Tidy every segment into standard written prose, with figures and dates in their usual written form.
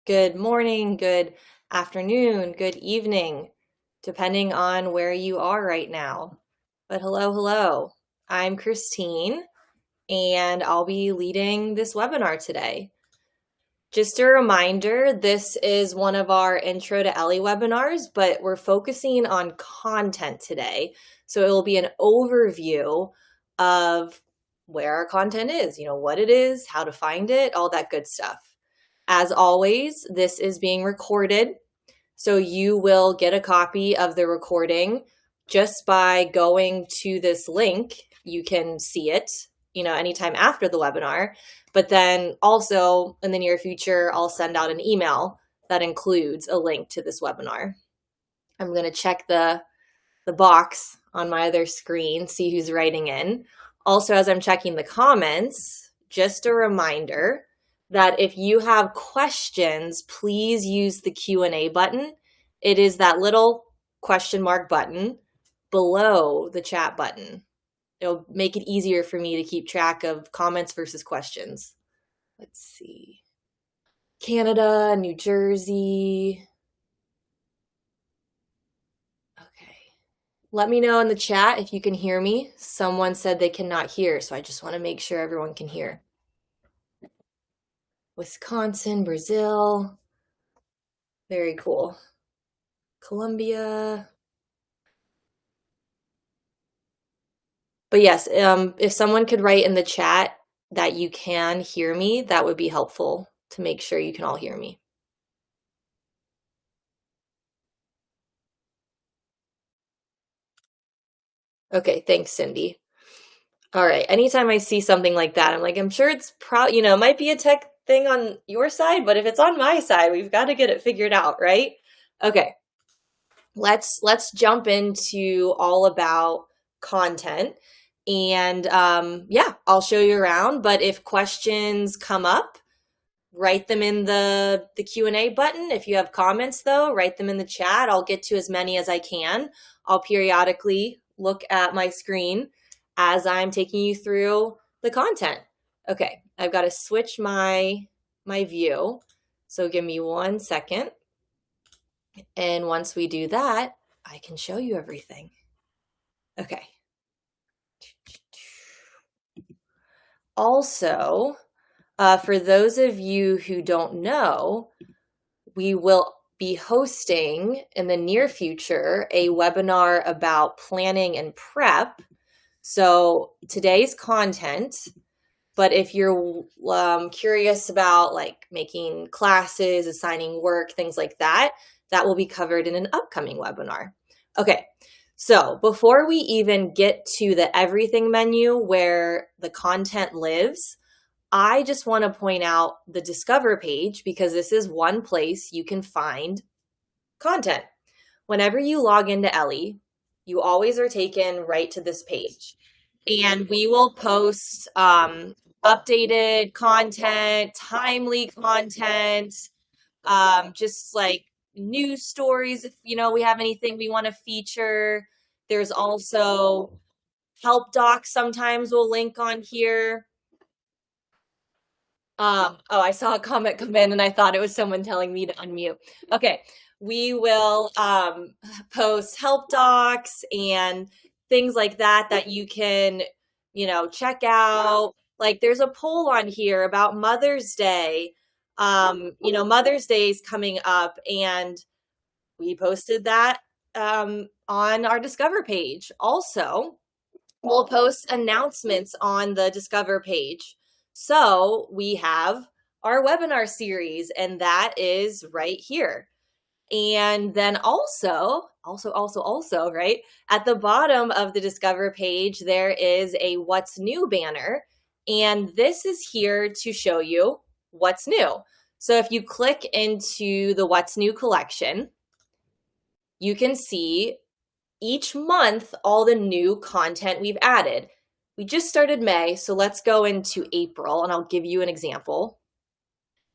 good morning, good afternoon, good evening, depending on where you are right now. But hello. I'm Christine, and I'll be leading this webinar today. Just a reminder, this is one of our Intro to Ellii webinars, but we're focusing on content today. So it will be an overview of where our content is, what it is, how to find it, all that good stuff. As always, this is being recorded, so you will get a copy of the recording just by going to this link. You can see it, anytime after the webinar, but then also in the near future, I'll send out an email that includes a link to this webinar. I'm going to check the box on my other screen, see who's writing in. Also, as I'm checking the comments, just a reminder that if you have questions, please use the Q&A button. It is that little question mark button below the chat button. It'll make it easier for me to keep track of comments versus questions. Let's see. Canada, New Jersey. Okay. Let me know in the chat if you can hear me. Someone said they cannot hear, so I just want to make sure everyone can hear. Wisconsin, Brazil. Very cool. Colombia. But yes, if someone could write in the chat that you can hear me, that would be helpful to make sure you can all hear me. Okay, thanks, Cindy. All right, anytime I see something like that, I'm like, I'm sure it's it might be a tech thing on your side, but if it's on my side, we've got to get it figured out, right? Okay, let's jump into all about content. And yeah, I'll show you around, but if questions come up, write them in the Q&A button. If you have comments though, write them in the chat. I'll get to as many as I can. I'll periodically look at my screen as I'm taking you through the content. Okay, I've got to switch my view. So give me 1 second. And once we do that, I can show you everything. Okay. Also, for those of you who don't know, we will be hosting in the near future a webinar about planning and prep. So today's content, but if you're curious about like making classes, assigning work, things like that, that will be covered in an upcoming webinar. Okay. So before we even get to the everything menu where the content lives, I just want to point out the Discover page because this is one place you can find content. Whenever you log into Ellii, you always are taken right to this page. And we will post updated content, timely content, just like news stories if we have anything we want to feature. There's also help docs sometimes we'll link on here. Oh, I saw a comment come in and I thought it was someone telling me to unmute. Okay, we will post help docs and things like that you can, check out. Like there's a poll on here about Mother's Day. Mother's Day is coming up and we posted that on our Discover page. Also, we'll post announcements on the Discover page. So we have our webinar series, and that is right here. And then also, right, at the bottom of the Discover page, there is a What's New banner. And this is here to show you what's new. So if you click into the What's New collection, you can see each month all the new content we've added. We just started May, so let's go into April and I'll give you an example.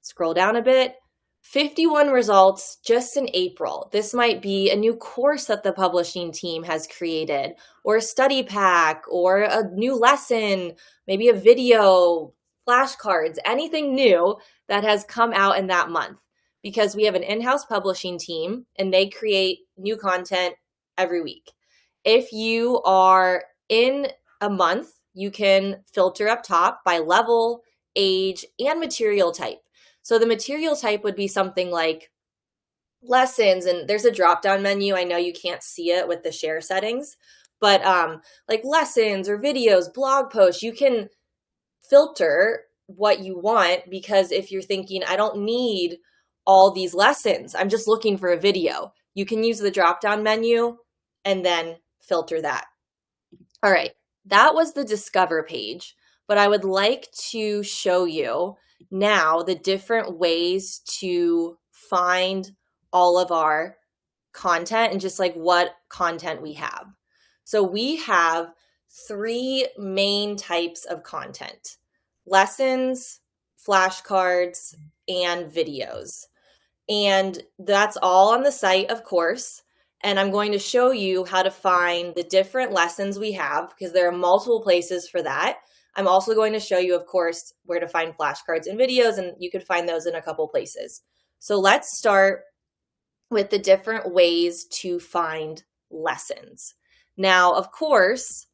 Scroll down a bit. 51 results just in April. This might be a new course that the publishing team has created, or a study pack, or a new lesson, maybe a video, flashcards, anything new that has come out in that month. because we have an in-house publishing team and they create new content every week. If you are in a month, you can filter up top by level, age, and material type. So the material type would be something like lessons, and there's a drop-down menu. I know you can't see it with the share settings, but like lessons or videos, blog posts, you can filter what you want, because if you're thinking, I don't need all these lessons, I'm just looking for a video, you can use the drop-down menu and then filter that. All right, that was the Discover page, but I would like to show you now the different ways to find all of our content and just like what content we have. So we have 3 main types of content: lessons, flashcards, and videos. And that's all on the site, of course. And I'm going to show you how to find the different lessons we have, because there are multiple places for that. I'm also going to show you, of course, where to find flashcards and videos, and you could find those in a couple places. So let's start with the different ways to find lessons. Now, of course,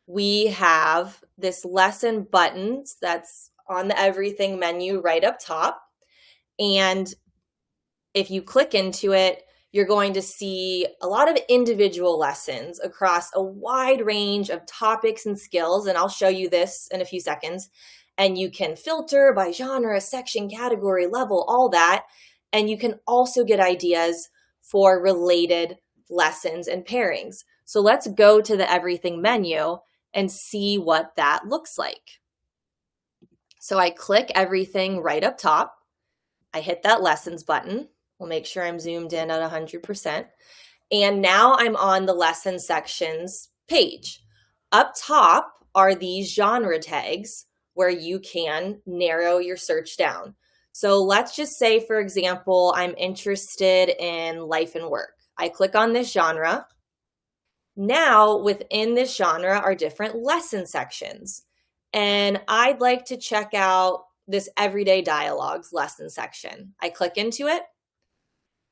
we have this lesson buttons that's on the everything menu right up top. And if you click into it, you're going to see a lot of individual lessons across a wide range of topics and skills. And I'll show you this in a few seconds. And you can filter by genre, section, category, level, all that. And you can also get ideas for related lessons and pairings. So let's go to the everything menu and see what that looks like. So I click everything right up top. I hit that lessons button. We'll make sure I'm zoomed in at 100%. And now I'm on the lesson sections page. Up top are these genre tags where you can narrow your search down. So let's just say, for example, I'm interested in life and work. I click on this genre. Now within this genre are different lesson sections. And I'd like to check out this everyday dialogues lesson section. I click into it.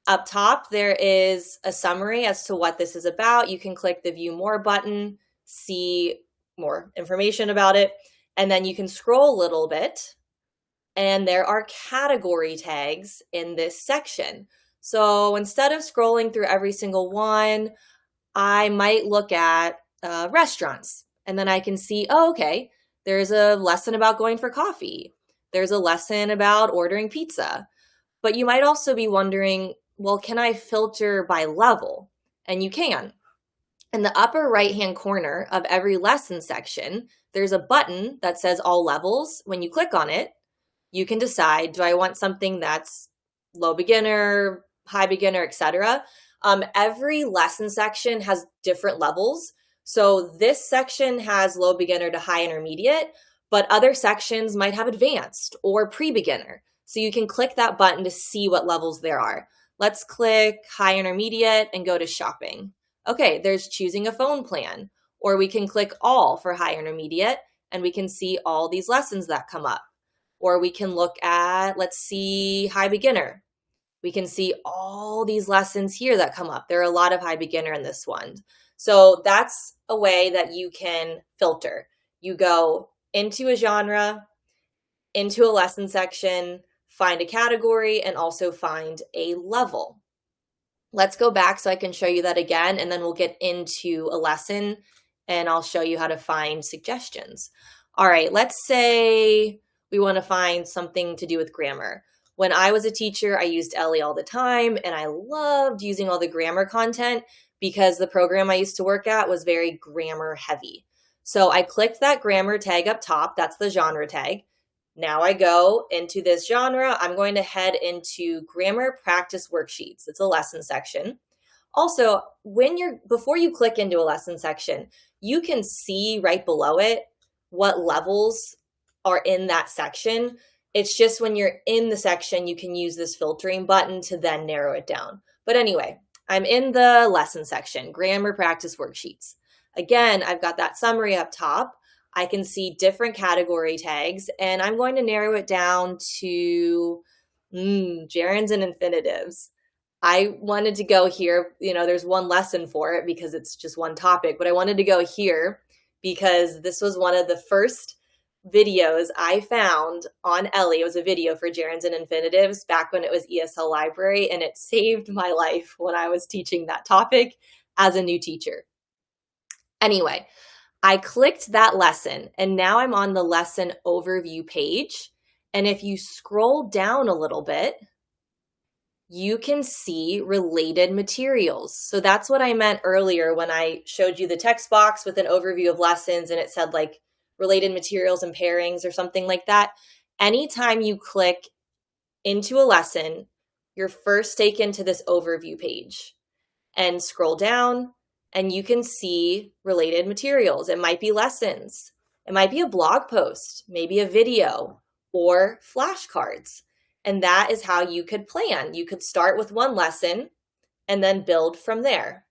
Up top, there is a summary as to what this is about. You can click the View More button, see more information about it, and then you can scroll a little bit, and there are category tags in this section. So instead of scrolling through every single one, I might look at restaurants, and then I can see, oh, okay, there's a lesson about going for coffee. There's a lesson about ordering pizza. But you might also be wondering, well, can I filter by level? And you can. In the upper right-hand corner of every lesson section, there's a button that says all levels. When you click on it, you can decide, do I want something that's low beginner, high beginner, etc. Every lesson section has different levels. So this section has low beginner to high intermediate, but other sections might have advanced or pre-beginner. So you can click that button to see what levels there are. Let's click high intermediate and go to shopping. Okay, there's choosing a phone plan, or we can click all for high intermediate and we can see all these lessons that come up. Or we can look at, let's see, high beginner. We can see all these lessons here that come up. There are a lot of high beginner in this one. So that's a way that you can filter. You go into a genre, into a lesson section, find a category, and also find a level. Let's go back so I can show you that again, and then we'll get into a lesson and I'll show you how to find suggestions. All right, let's say we want to find something to do with grammar. When I was a teacher, I used Ellii all the time, and I loved using all the grammar content because the program I used to work at was very grammar heavy. So I clicked that grammar tag up top. That's the genre tag. Now I go into this genre. I'm going to head into grammar practice worksheets. It's a lesson section. Also, before you click into a lesson section, you can see right below it what levels are in that section. It's just when you're in the section, you can use this filtering button to then narrow it down. But anyway, I'm in the lesson section, grammar practice worksheets. Again, I've got that summary up top. I can see different category tags, and I'm going to narrow it down to Gerunds and infinitives. I wanted to go here. There's one lesson for it because it's just one topic, but I wanted to go here because this was one of the first videos I found on Ellii. It was a video for gerunds and infinitives back when it was ESL Library, and it saved my life when I was teaching that topic as a new teacher. Anyway, I clicked that lesson, and now I'm on the lesson overview page. And if you scroll down a little bit, you can see related materials. So that's what I meant earlier when I showed you the text box with an overview of lessons and it said like related materials and pairings or something like that. Anytime you click into a lesson, you're first taken to this overview page and scroll down and you can see related materials. It might be lessons. It might be a blog post, maybe a video or flashcards. And that is how you could plan. You could start with one lesson and then build from there.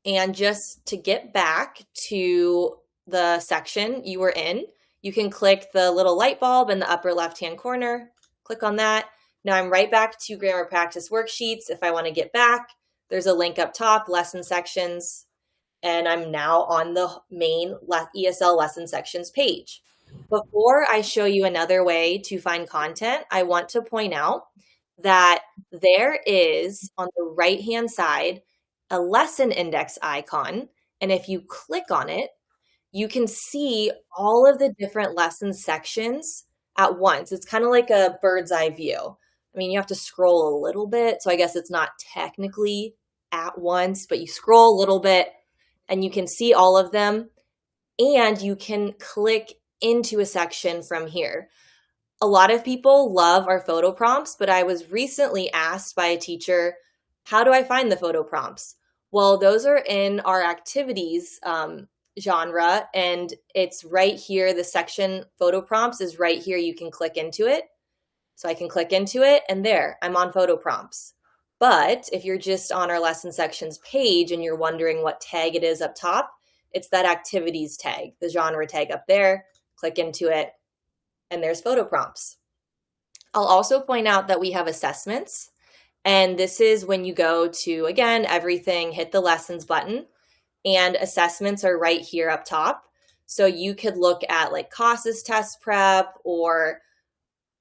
And just to get back to the section you were in, you can click the little light bulb in the upper left-hand corner. Click on that. Now I'm right back to grammar practice worksheets. If I want to get back, there's a link up top, lesson sections, and I'm now on the main ESL lesson sections page. Before I show you another way to find content, I want to point out that there is on the right-hand side a lesson index icon, and if you click on it, you can see all of the different lesson sections at once. It's kind of like a bird's eye view. I mean, you have to scroll a little bit, so I guess it's not technically at once, but you scroll a little bit and you can see all of them, and you can click into a section from here. A lot of people love our photo prompts, but I was recently asked by a teacher, how do I find the photo prompts? Well, those are in our activities genre, and it's right here. The section photo prompts is right here. You can click into it. So I can click into it, and there, I'm on photo prompts. But if you're just on our lesson sections page and you're wondering what tag it is up top, it's that activities tag, the genre tag up there. Click into it, and there's photo prompts. I'll also point out that we have assessments, and this is when you go to, again, everything, hit the lessons button, and assessments are right here up top. So you could look at like CASA's test prep or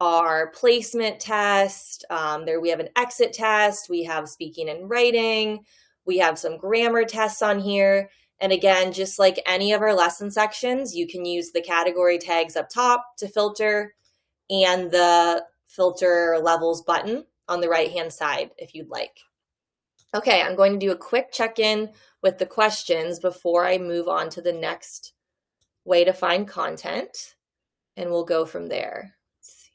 our placement test. There we have an exit test. We have speaking and writing. We have some grammar tests on here. And again, just like any of our lesson sections, you can use the category tags up top to filter and the filter levels button on the right-hand side if you'd like. Okay, I'm going to do a quick check-in with the questions before I move on to the next way to find content, and we'll go from there. Let's see.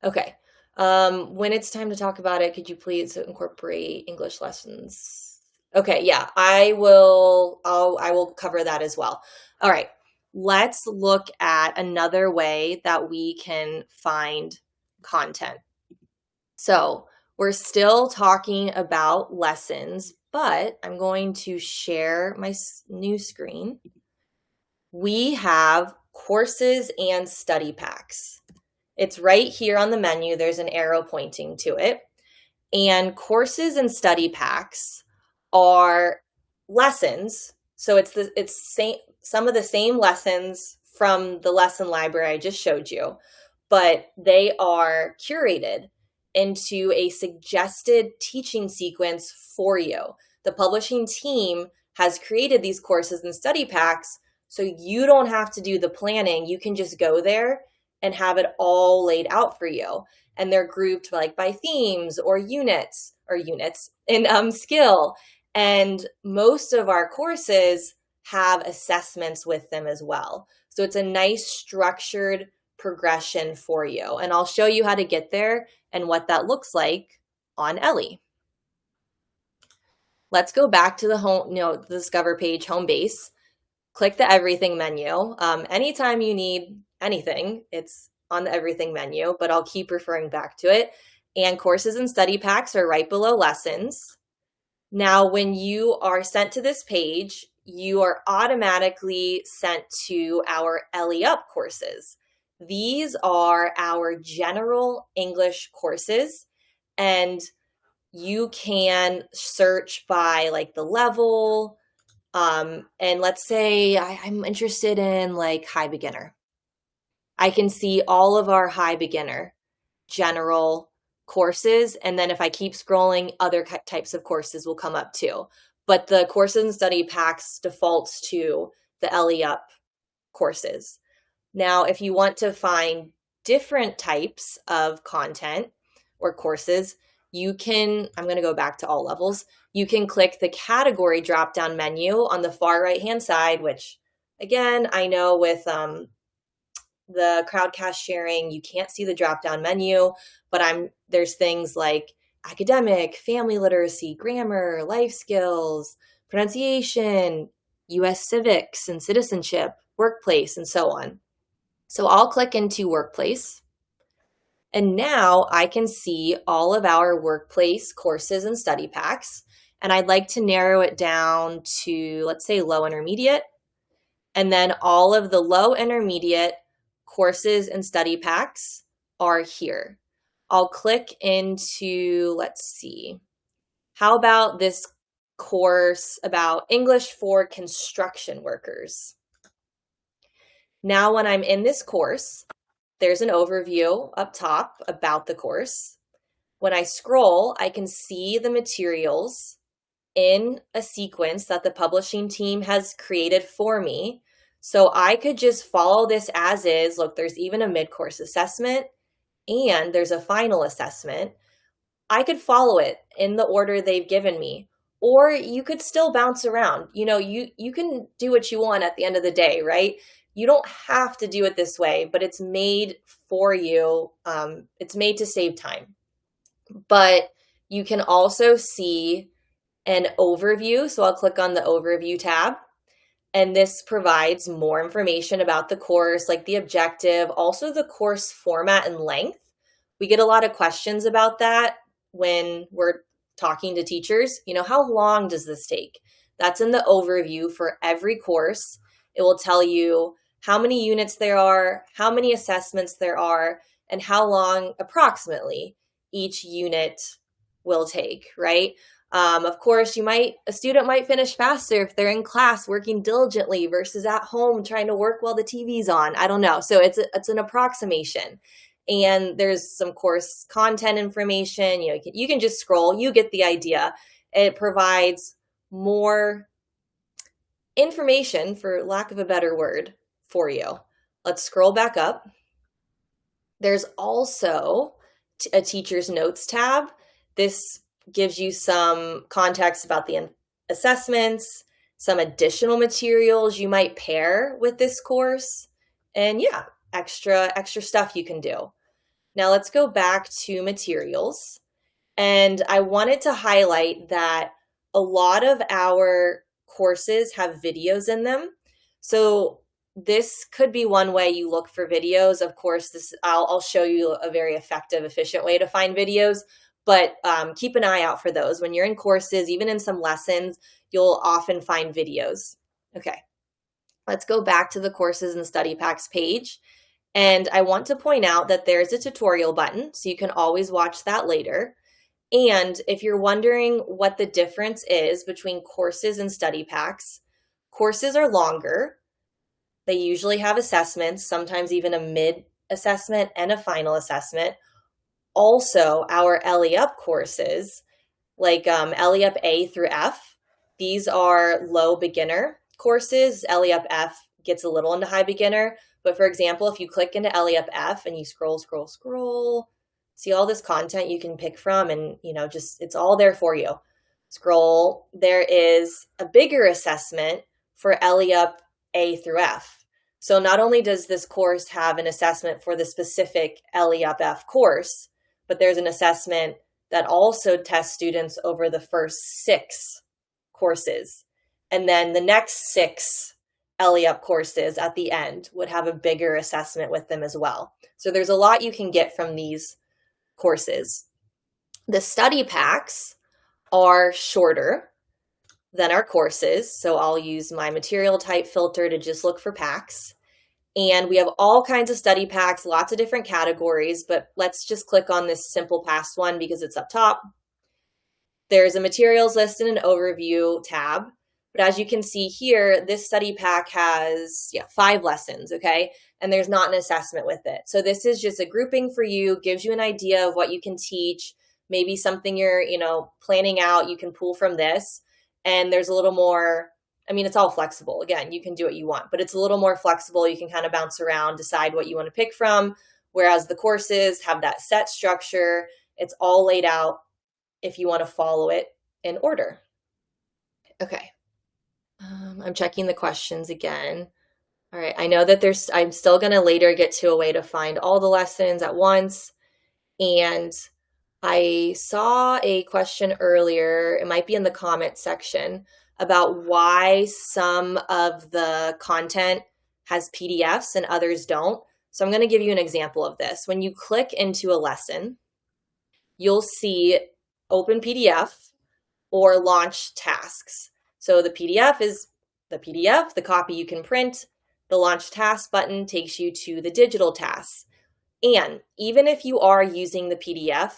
Okay. When it's time to talk about it, could you please incorporate English lessons? Okay, yeah, I will cover that as well. All right, let's look at another way that we can find content. So we're still talking about lessons, but I'm going to share my new screen. We have courses and study packs. It's right here on the menu. There's an arrow pointing to it. And courses and study packs are lessons. So it's some of the same lessons from the lesson library I just showed you, but they are curated into a suggested teaching sequence for you. The publishing team has created these courses and study packs, so you don't have to do the planning. You can just go there and have it all laid out for you. And they're grouped like by themes or units in skill. And most of our courses have assessments with them as well. So it's a nice structured progression for you. And I'll show you how to get there and what that looks like on Ellii. Let's go back to the the Discover page home base. Click the Everything menu. Anytime you need anything, it's on the Everything menu, but I'll keep referring back to it. And courses and study packs are right below lessons. Now, when you are sent to this page, you are automatically sent to our Ellii Up courses. These are our general English courses, and you can search by like the level. And let's say I'm interested in like high beginner. I can see all of our high beginner general courses. And then if I keep scrolling, other types of courses will come up too. But the courses and study packs defaults to the Ellii Up courses. Now, if you want to find different types of content or courses, you can, I'm going to go back to all levels. You can click the category drop-down menu on the far right-hand side, which again, I know with the crowdcast sharing, you can't see the drop-down menu, but there's things like academic, family literacy, grammar, life skills, pronunciation, US civics and citizenship, workplace, and so on. So I'll click into workplace. And now I can see all of our workplace courses and study packs. And I'd like to narrow it down to, let's say, low intermediate. And then all of the low intermediate courses and study packs are here. I'll click into, let's see, how about this course about English for construction workers? Now, when I'm in this course, there's an overview up top about the course. When I scroll, I can see the materials in a sequence that the publishing team has created for me. So I could just follow this as is. Look, there's even a mid-course assessment and there's a final assessment. I could follow it in the order they've given me, or you could still bounce around. You know, you can do what you want at the end of the day, right? You don't have to do it this way, but it's made for you. It's made to save time. But you can also see an overview. So I'll click on the overview tab. And this provides more information about the course, like the objective, also the course format and length. We get a lot of questions about that when we're talking to teachers. You know, how long does this take? That's in the overview for every course. It will tell you how many units there are, how many assessments there are, and how long approximately each unit will take, right? Of course, a student might finish faster if they're in class working diligently versus at home trying to work while the TV's on. I don't know. So it's an approximation. And there's some course content information. You know, you can just scroll. You get the idea. It provides more information, for lack of a better word, for you. Let's scroll back up. There's also a teacher's notes tab. This gives you some context about the assessments, some additional materials you might pair with this course, and yeah, extra stuff you can do. Now let's go back to materials. And I wanted to highlight that a lot of our courses have videos in them. So this could be one way you look for videos. Of course, I'll show you a very effective, efficient way to find videos. But keep an eye out for those. When you're in courses, even in some lessons, you'll often find videos. Okay, let's go back to the courses and study packs page. And I want to point out that there's a tutorial button, so you can always watch that later. And if you're wondering what the difference is between courses and study packs, courses are longer. They usually have assessments, sometimes even a mid-assessment and a final assessment. Also, our Ellii Up courses, like Ellii Up A through F, these are low beginner courses. Ellii Up F gets a little into high beginner. But for example, if you click into Ellii Up F and you scroll, see all this content you can pick from, and it's all there for you. Scroll, there is a bigger assessment for Ellii Up A through F. So not only does this course have an assessment for the specific Ellii Up F course, but there's an assessment that also tests students over the first 6 courses. And then the next 6 Ellii Up courses at the end would have a bigger assessment with them as well. So there's a lot you can get from these courses. The study packs are shorter. then our courses. So I'll use my material type filter to just look for packs. And we have all kinds of study packs, lots of different categories, but let's just click on this simple past one because it's up top. There's a materials list and an overview tab. But as you can see here, this study pack has 5 lessons, okay? And there's not an assessment with it. So this is just a grouping for you, gives you an idea of what you can teach, maybe something you're, planning out, you can pull from this. And there's a little more, it's all flexible. Again, you can do what you want, but it's a little more flexible. You can kind of bounce around, decide what you want to pick from, whereas the courses have that set structure. It's all laid out if you want to follow it in order. Okay. I'm checking the questions again. All right, I know that I'm still going to later get to a way to find all the lessons at once. And I saw a question earlier, it might be in the comment section, about why some of the content has PDFs and others don't. So I'm going to give you an example of this. When you click into a lesson, you'll see open PDF or launch tasks. So the PDF is the PDF, the copy you can print. The launch task button takes you to the digital tasks. And even if you are using the PDF,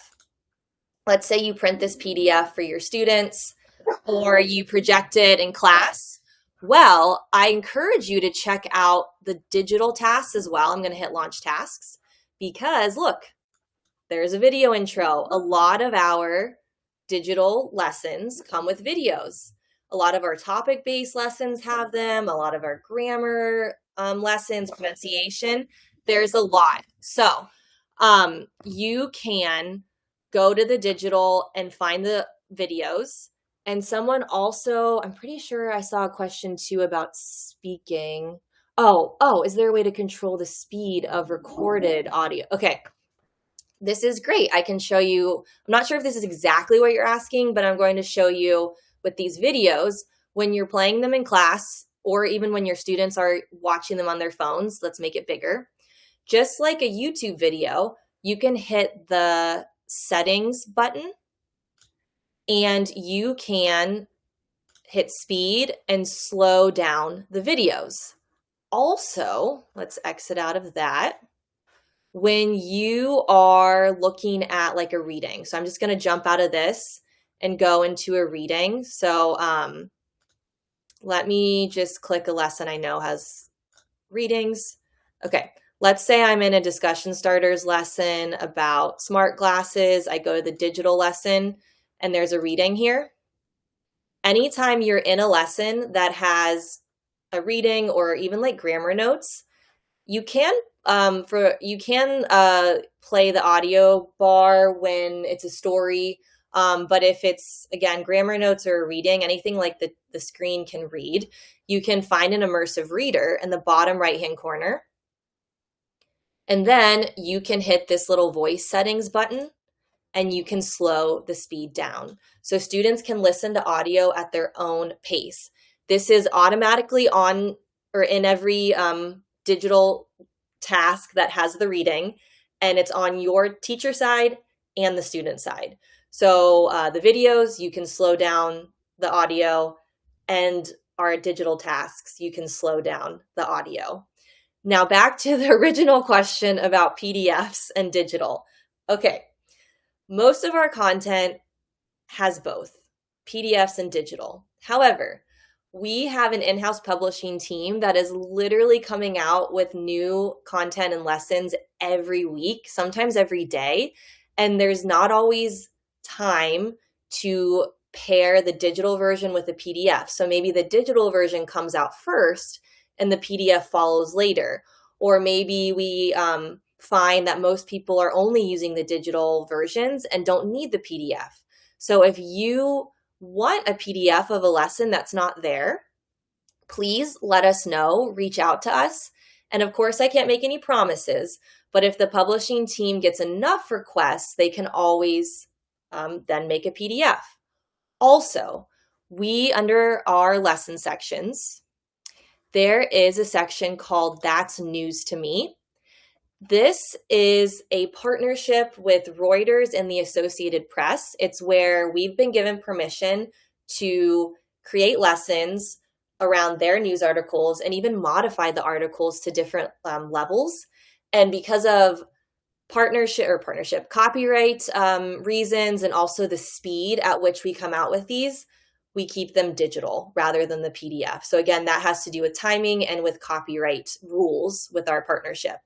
let's say you print this PDF for your students or you project it in class, well, I encourage you to check out the digital tasks as well. I'm going to hit launch tasks because look, there's a video intro. A lot of our digital lessons come with videos. A lot of our topic-based lessons have them. A lot of our grammar lessons, pronunciation, there's a lot. So you can go to the digital and find the videos. And someone also, I'm pretty sure I saw a question too about speaking. Oh, is there a way to control the speed of recorded audio? Okay. This is great. I can show you, I'm not sure if this is exactly what you're asking, but I'm going to show you with these videos when you're playing them in class or even when your students are watching them on their phones. Let's make it bigger. Just like a YouTube video, you can hit the settings button and you can hit speed and slow down the videos. Also, let's exit out of that. When you are looking at like a reading, so I'm just going to jump out of this and go into a reading. So let me just click a lesson I know has readings. Okay, let's say I'm in a discussion starters lesson about smart glasses. I go to the digital lesson and there's a reading here. Anytime you're in a lesson that has a reading or even like grammar notes, you can play the audio bar when it's a story. But if it's, again, grammar notes or a reading, anything like the screen can read, you can find an immersive reader in the bottom right-hand corner. And then you can hit this little voice settings button and you can slow the speed down. So students can listen to audio at their own pace. This is automatically on or in every digital task that has the reading, and it's on your teacher side and the student side. So the videos, you can slow down the audio, and our digital tasks, you can slow down the audio. Now back to the original question about PDFs and digital. Okay, most of our content has both PDFs and digital. However, we have an in-house publishing team that is literally coming out with new content and lessons every week, sometimes every day. And there's not always time to pair the digital version with the PDF. So maybe the digital version comes out first and the PDF follows later. Or maybe we find that most people are only using the digital versions and don't need the PDF. So if you want a PDF of a lesson that's not there, please let us know, reach out to us. And of course, I can't make any promises, but if the publishing team gets enough requests, they can always then make a PDF. Also, under our lesson sections, there is a section called That's News to Me. This is a partnership with Reuters and the Associated Press. It's where we've been given permission to create lessons around their news articles and even modify the articles to different levels. And because of partnership copyright reasons, and also the speed at which we come out with these, we keep them digital rather than the PDF. So again, that has to do with timing and with copyright rules with our partnership.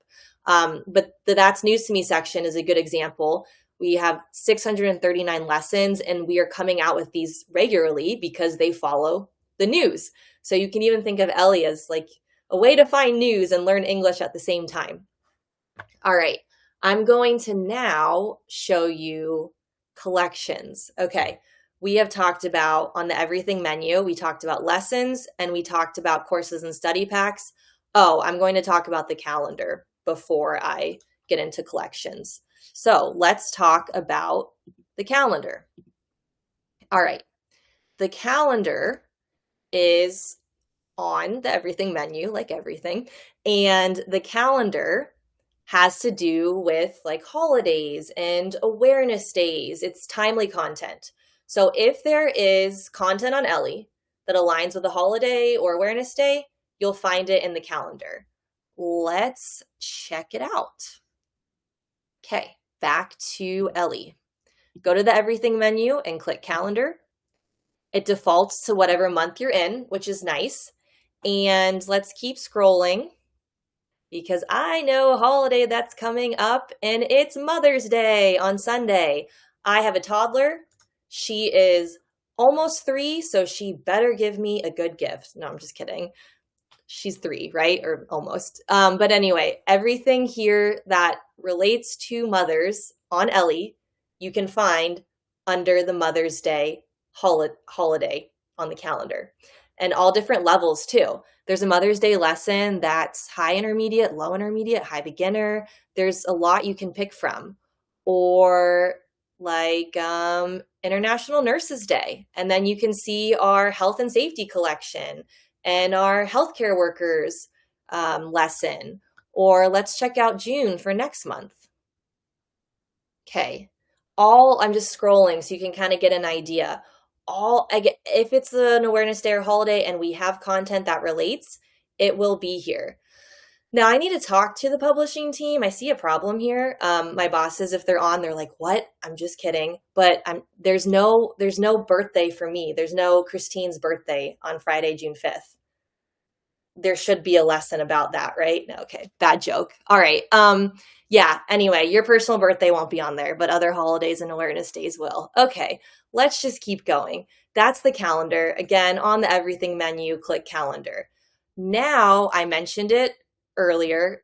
But the That's News to Me section is a good example. We have 639 lessons, and we are coming out with these regularly because they follow the news. So you can even think of Ellii as like a way to find news and learn English at the same time. All right, I'm going to now show you collections. Okay, we have talked about on the everything menu, we talked about lessons and we talked about courses and study packs. Oh, I'm going to talk about the calendar before I get into collections. So let's talk about the calendar. All right, the calendar is on the everything menu, like everything, and the calendar has to do with like holidays and awareness days. It's timely content. So if there is content on Ellii that aligns with a holiday or awareness day, you'll find it in the calendar. Let's check it out. Okay, back to Ellii. Go to the everything menu and click calendar. It defaults to whatever month you're in, which is nice. And let's keep scrolling because I know a holiday that's coming up, and it's Mother's Day on Sunday. I have a toddler. She is almost 3, so she better give me a good gift. No, I'm just kidding. She's 3, right? Or almost. But anyway, everything here that relates to mothers on Ellii, you can find under the Mother's Day holiday on the calendar, and all different levels too. There's a Mother's Day lesson that's high intermediate, low intermediate, high beginner. There's a lot you can pick from. Or like International Nurses Day. And then you can see our health and safety collection and our healthcare workers lesson. Or let's check out June for next month. Okay, I'm just scrolling so you can kind of get an idea. If it's an awareness day or holiday and we have content that relates, it will be here. Now I need to talk to the publishing team. I see a problem here. My bosses, if they're on, they're like, "What?" I'm just kidding. But there's no birthday for me. There's no Christine's birthday on Friday, June 5th. There should be a lesson about that, right? No, okay, bad joke. All right. Yeah, anyway, your personal birthday won't be on there, but other holidays and awareness days will. Okay, let's just keep going. That's the calendar. Again, on the everything menu, click calendar. Now, I mentioned it earlier,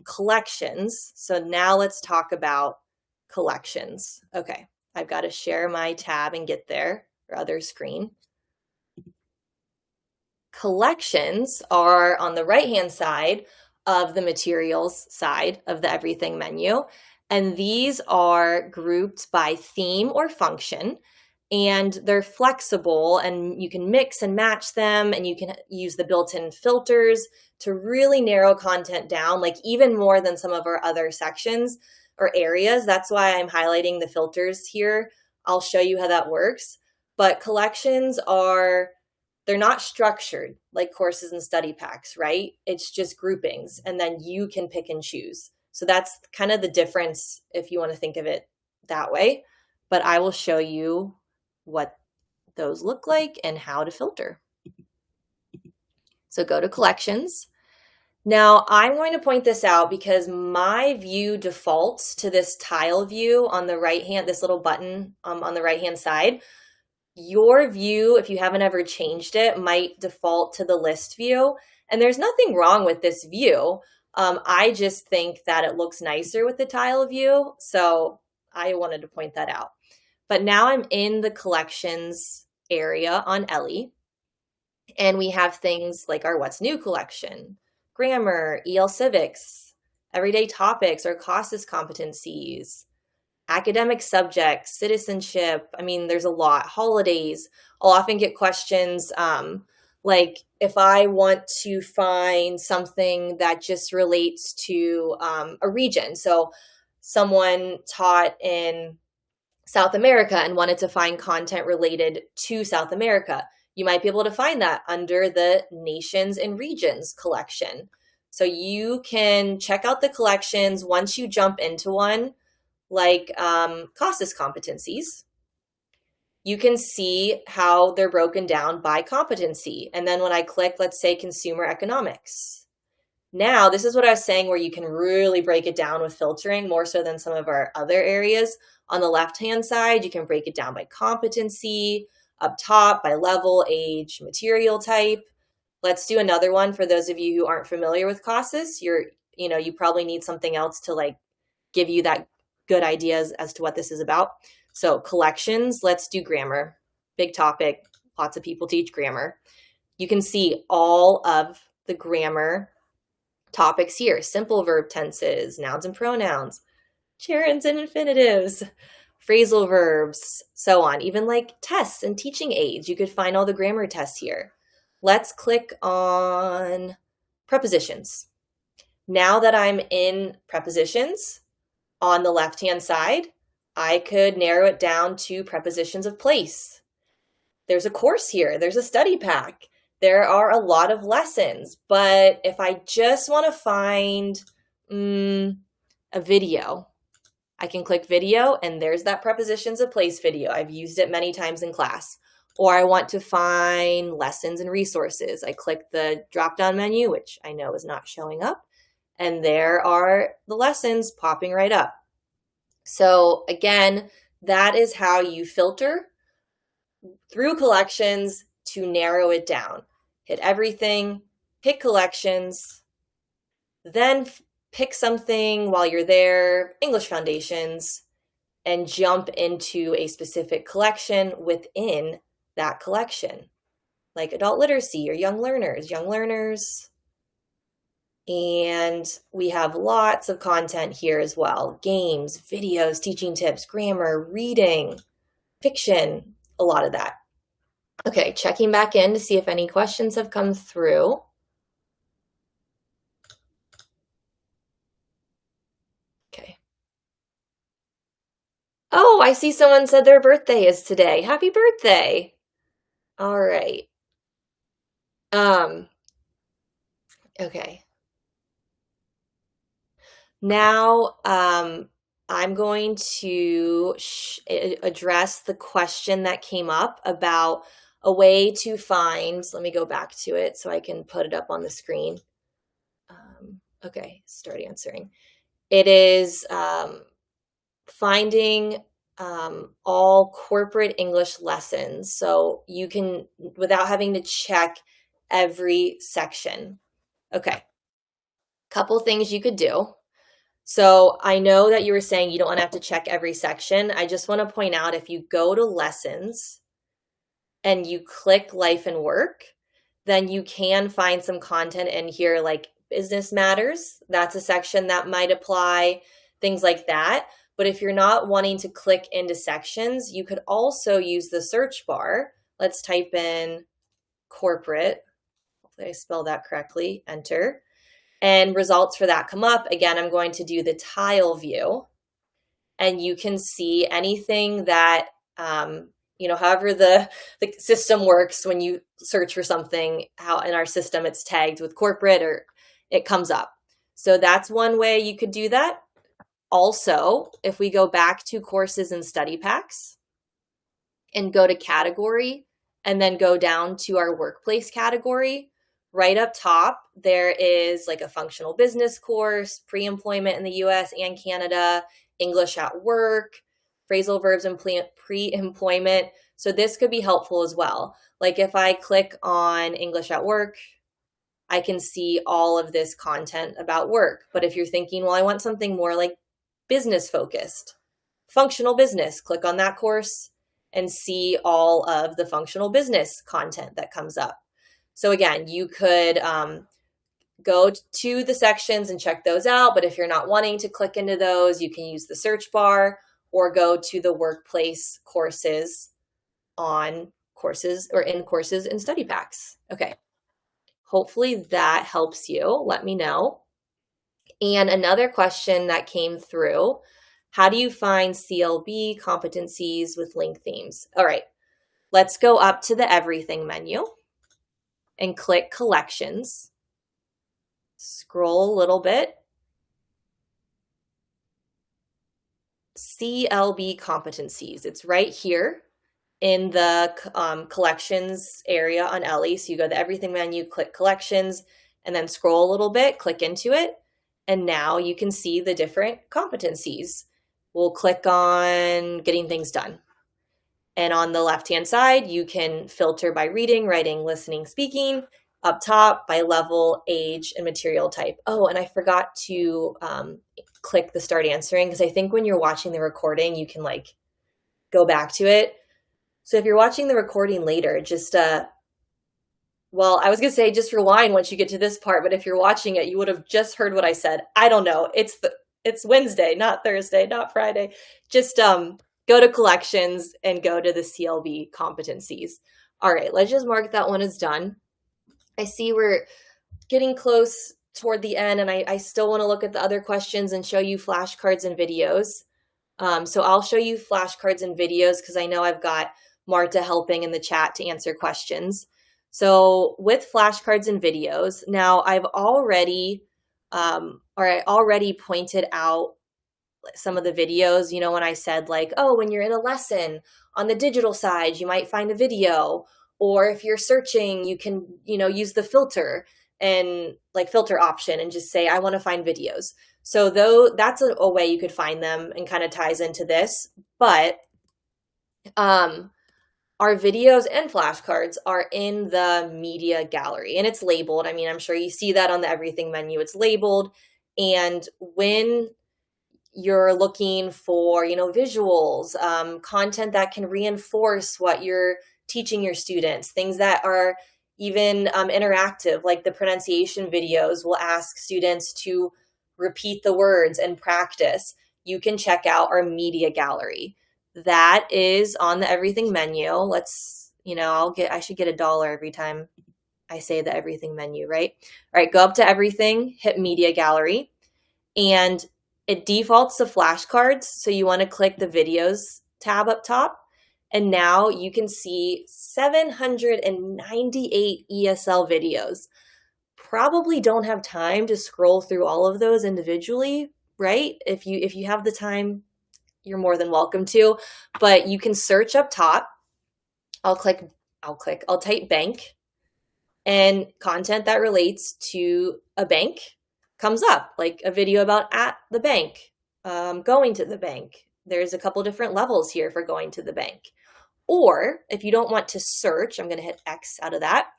collections. So now let's talk about collections. Okay, I've got to share my tab and get there, or other screen. Collections are on the right-hand side of the materials side of the everything menu. And these are grouped by theme or function, and they're flexible, and you can mix and match them, and you can use the built-in filters to really narrow content down, like even more than some of our other sections or areas. That's why I'm highlighting the filters here. I'll show you how that works. But collections they're not structured like courses and study packs, right? It's just groupings, and then you can pick and choose. So that's kind of the difference if you want to think of it that way. But I will show you what those look like and how to filter. So go to collections. Now I'm going to point this out because my view defaults to this tile view on the right hand, this little button on the right hand side. Your view, if you haven't ever changed it, might default to the list view. And there's nothing wrong with this view. I just think that it looks nicer with the tile view. So I wanted to point that out. But now I'm in the collections area on Ellii. And we have things like our What's New collection, grammar, EL civics, everyday topics or classes competencies, academic subjects, citizenship. I mean, there's a lot. Holidays. I'll often get questions like if I want to find something that just relates to a region. So someone taught in South America and wanted to find content related to South America. You might be able to find that under the Nations and Regions collection. So you can check out the collections once you jump into one, like CASAS competencies. You can see how they're broken down by competency. And then when I click, let's say consumer economics. Now, this is what I was saying where you can really break it down with filtering more so than some of our other areas. On the left-hand side, you can break it down by competency, up top by level, age, material type. Let's do another one for those of you who aren't familiar with CASAS. You probably need something else to like give you that good ideas as to what this is about. So collections, let's do grammar. Big topic. Lots of people teach grammar. You can see all of the grammar topics here. Simple verb tenses, nouns and pronouns, gerunds and infinitives, phrasal verbs, so on. Even like tests and teaching aids. You could find all the grammar tests here. Let's click on prepositions. Now that I'm in prepositions, on the left-hand side, I could narrow it down to prepositions of place. There's a course here. There's a study pack. There are a lot of lessons. But if I just want to find a video, I can click video, and there's that prepositions of place video. I've used it many times in class. Or I want to find lessons and resources. I click the drop-down menu, which I know is not showing up. And there are the lessons popping right up. So again, that is how you filter through collections to narrow it down. Hit everything, pick collections, then pick something while you're there, English foundations, and jump into a specific collection within that collection, like adult literacy or young learners. And we have lots of content here as well. Games, videos, teaching tips, grammar, reading, fiction, a lot of that. Okay, checking back in to see if any questions have come through. Okay. Oh, I see someone said their birthday is today. Happy birthday. All right. Okay. Now, I'm going to address the question that came up about a way to find, let me go back to it so I can put it up on the screen. Okay, start answering. It is finding all corporate English lessons. So you can, without having to check every section. Okay, couple things you could do. So I know that you were saying you don't want to have to check every section. I just want to point out, if you go to lessons and you click life and work, then you can find some content in here like business matters. That's a section that might apply, things like that. But if you're not wanting to click into sections, you could also use the search bar. Let's type in corporate. Hopefully I spelled that correctly. Enter. And results for that come up. Again, I'm going to do the tile view, and you can see anything that, however the system works when you search for something, how in our system it's tagged with corporate or it comes up. So that's one way you could do that. Also, if we go back to courses and study packs and go to category and then go down to our workplace category, right up top, there is like a functional business course, pre-employment in the US and Canada, English at work, phrasal verbs and pre-employment. So this could be helpful as well. Like if I click on English at work, I can see all of this content about work. But if you're thinking, well, I want something more like business focused, functional business, click on that course and see all of the functional business content that comes up. So again, you could go to the sections and check those out. But if you're not wanting to click into those, you can use the search bar or go to the workplace courses on courses or in courses and study packs. Okay. Hopefully that helps you. Let me know. And another question that came through, how do you find CLB competencies with link themes? All right. let's go up to the everything menu and click collections. Scroll a little bit. CLB competencies. It's right here in the collections area on Ellii. So you go to the everything menu, click collections, and then scroll a little bit, click into it. And now you can see the different competencies. We'll click on getting things done. And on the left-hand side, you can filter by reading, writing, listening, speaking. Up top by level, age, and material type. Oh, and I forgot to click the start answering, because I think when you're watching the recording, you can like go back to it. So if you're watching the recording later, just, well, I was going to say just rewind once you get to this part, but if you're watching it, you would have just heard what I said. I don't know. It's Wednesday, not Thursday, not Friday. Just go to collections and go to the CLB competencies. All right, let's just mark that one as done. I see we're getting close toward the end, and I still want to look at the other questions and show you flashcards and videos. So I'll show you flashcards and videos because I know I've got Marta helping in the chat to answer questions. So with flashcards and videos, now I already pointed out some of the videos, you know, when I said like, oh, when you're in a lesson on the digital side, you might find a video, or if you're searching, you can, you know, use the filter and like filter option and just say, I want to find videos. So though that's a way you could find them and kind of ties into this, but our videos and flashcards are in the media gallery and it's labeled. I mean, I'm sure you see that on the everything menu, it's labeled. And when you're looking for, you know, visuals, content that can reinforce what you're teaching your students, things that are even interactive, like the pronunciation videos will ask students to repeat the words and practice. You can check out our media gallery. That is on the everything menu. Let's, you know, I should get $1 every time I say the everything menu, right? All right, go up to everything, hit media gallery, and it defaults to flashcards. So you want to click the videos tab up top. And now you can see 798 ESL videos. Probably don't have time to scroll through all of those individually, right? If you have the time, you're more than welcome to, but you can search up top. I'll type bank, and content that relates to a bank comes up, like a video about at the bank, going to the bank. There's a couple different levels here for going to the bank. Or if you don't want to search, I'm going to hit X out of that.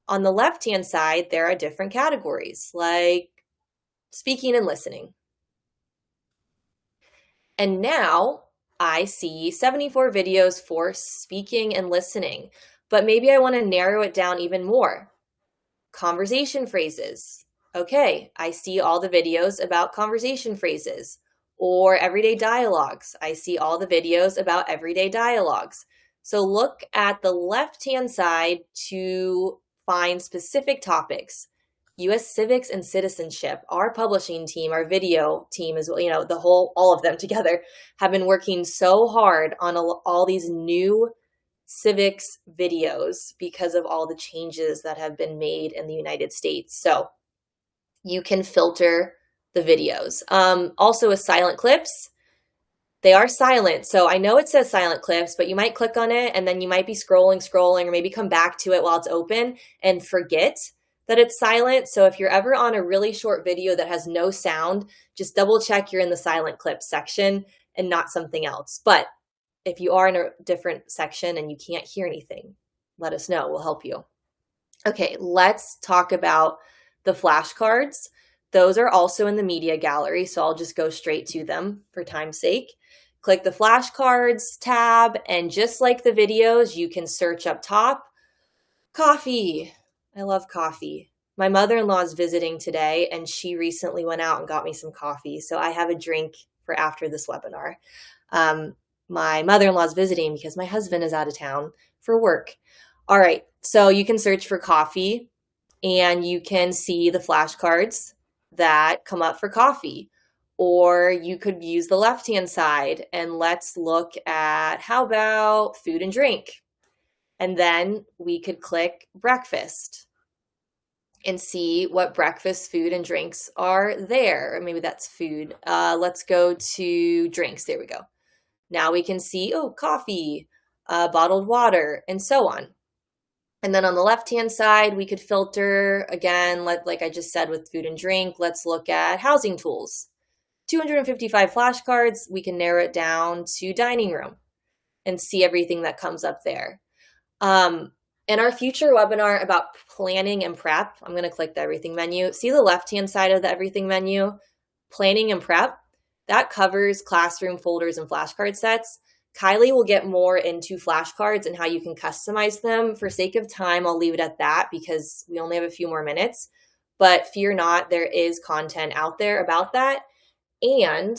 On the left-hand side, there are different categories like speaking and listening. And now I see 74 videos for speaking and listening, but maybe I want to narrow it down even more. Conversation phrases. Okay, I see all the videos about conversation phrases. Or everyday dialogues. I see all the videos about everyday dialogues. So look at the left-hand side to find specific topics. U.S. civics and citizenship, our publishing team, our video team as well, you know, all of them together have been working so hard on all these new civics videos because of all the changes that have been made in the United States. So you can filter the videos. Also with silent clips, they are silent. So I know it says silent clips, but you might click on it and then you might be scrolling, or maybe come back to it while it's open and forget that it's silent. So if you're ever on a really short video that has no sound, just double check you're in the silent clips section and not something else. But if you are in a different section and you can't hear anything, let us know. We'll help you. Okay, let's talk about the flashcards. Those are also in the media gallery, so I'll just go straight to them for time's sake. Click the flashcards tab, and just like the videos, you can search up top. Coffee. I love coffee. My mother-in-law is visiting today, and she recently went out and got me some coffee, so I have a drink for after this webinar. My mother-in-law is visiting because my husband is out of town for work. All right, so you can search for coffee, and you can see the flashcards that come up for coffee. Or you could use the left-hand side, and let's look at, how about food and drink? And then we could click breakfast and see what breakfast food and drinks are there. Or maybe that's food. Let's go to drinks. There we go. Now we can see, oh, coffee, bottled water, and so on. And then on the left-hand side, we could filter, again, like I just said with food and drink, let's look at housing tools. 255 flashcards, we can narrow it down to dining room and see everything that comes up there. In our future webinar about planning and prep, I'm going to click the everything menu. See the left-hand side of the everything menu? Planning and prep. That covers classroom folders and flashcard sets. Kylie will get more into flashcards and how you can customize them. For sake of time, I'll leave it at that because we only have a few more minutes. But fear not, there is content out there about that. And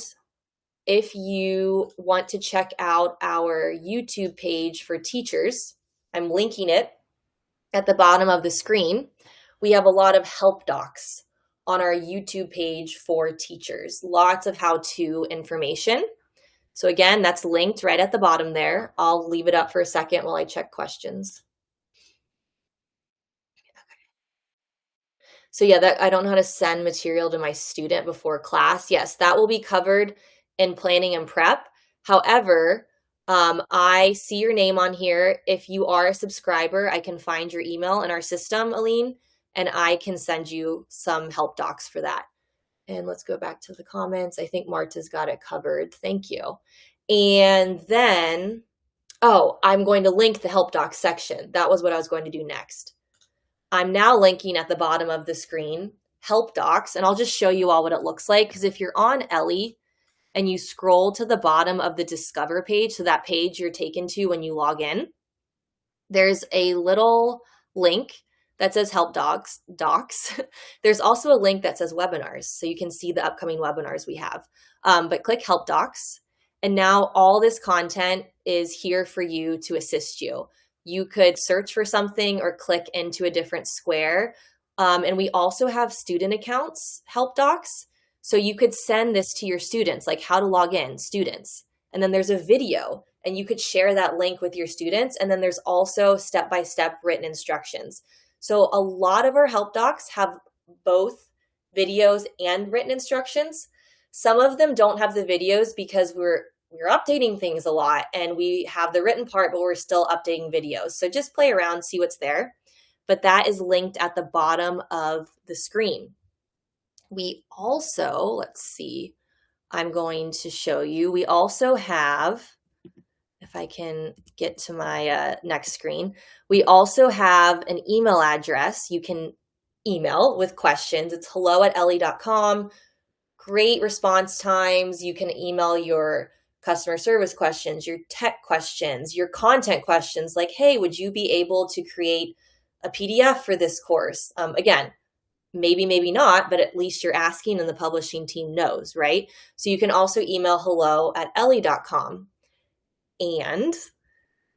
if you want to check out our YouTube page for teachers, I'm linking it at the bottom of the screen. We have a lot of help docs on our YouTube page for teachers. Lots of how-to information. So again, that's linked right at the bottom there. I'll leave it up for a second while I check questions. So yeah, I don't know how to send material to my student before class. Yes, that will be covered in planning and prep. However, I see your name on here. If you are a subscriber, I can find your email in our system, Ellii, and I can send you some help docs for that. And let's go back to the comments. I think Marta's got it covered. Thank you. And then, oh, I'm going to link the help docs section. That was what I was going to do next. I'm now linking at the bottom of the screen, help docs, and I'll just show you all what it looks like. Because if you're on Ellii and you scroll to the bottom of the Discover page, so that page you're taken to when you log in, there's a little link that says help docs. There's also a link that says webinars, so you can see the upcoming webinars we have. But click help docs, and now all this content is here for you to assist you. You could search for something or click into a different square. And we also have student accounts help docs. So you could send this to your students, like how to log in, students. And then there's a video, and you could share that link with your students. And then there's also step-by-step written instructions. So a lot of our help docs have both videos and written instructions. Some of them don't have the videos because we're updating things a lot, and we have the written part, but we're still updating videos. So just play around, see what's there. But that is linked at the bottom of the screen. We also, let's see, I'm going to show you, we also have, if I can get to my next screen, we also have an email address you can email with questions. It's hello@ellii.com. Great response times. You can email your customer service questions, your tech questions, your content questions, like, hey, would you be able to create a PDF for this course? Again, maybe, maybe not, but at least you're asking and the publishing team knows, right? So you can also email hello@ellii.com. And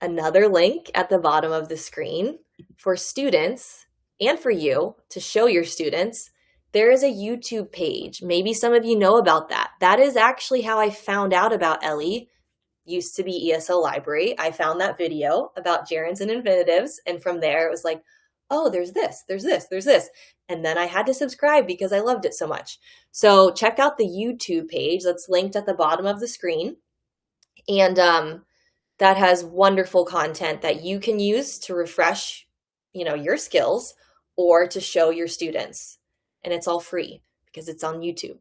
another link at the bottom of the screen for students and for you to show your students, there is a YouTube page. Maybe some of you know about that. That is actually how I found out about Ellii. Used to be ESL Library. I found that video about gerunds and infinitives. And from there, it was like, oh, there's this, there's this, there's this. And then I had to subscribe because I loved it so much. So check out the YouTube page that's linked at the bottom of the screen. And that has wonderful content that you can use to refresh, your skills or to show your students. And it's all free because it's on YouTube.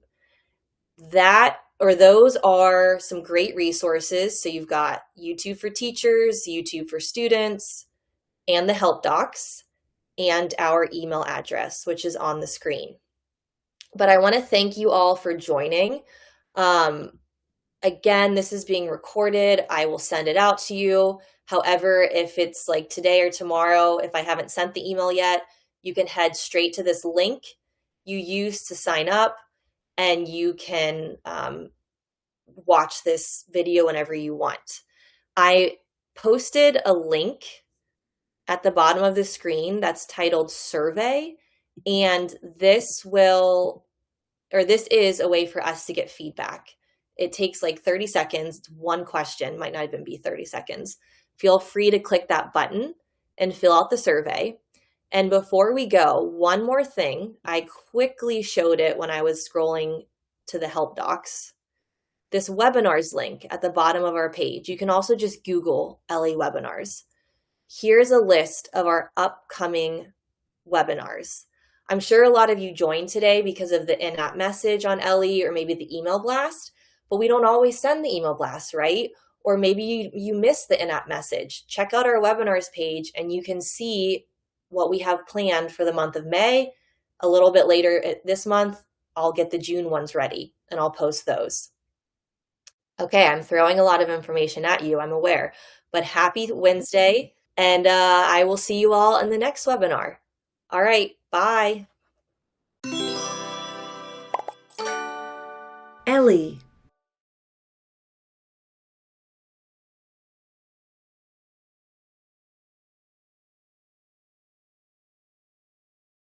Those are some great resources. So you've got YouTube for teachers, YouTube for students, and the help docs, and our email address, which is on the screen. But I want to thank you all for joining. Again, this is being recorded. I will send it out to you. However, if it's like today or tomorrow, if I haven't sent the email yet, you can head straight to this link you use to sign up, and you can watch this video whenever you want. I posted a link at the bottom of the screen that's titled survey, and this is a way for us to get feedback. It takes like 30 seconds, one question, might not even be 30 seconds. Feel free to click that button and fill out the survey. And before we go, one more thing. I quickly showed it when I was scrolling to the help docs. This webinars link at the bottom of our page. You can also just Google Ellii webinars. Here's a list of our upcoming webinars. I'm sure a lot of you joined today because of the in-app message on Ellii or maybe the email blast, but we don't always send the email blast, right? Or maybe you missed the in-app message. Check out our webinars page and you can see what we have planned for the month of May. A little bit later this month, I'll get the June ones ready and I'll post those. Okay, I'm throwing a lot of information at you, I'm aware, but happy Wednesday, and I will see you all in the next webinar. All right, bye. Ellii.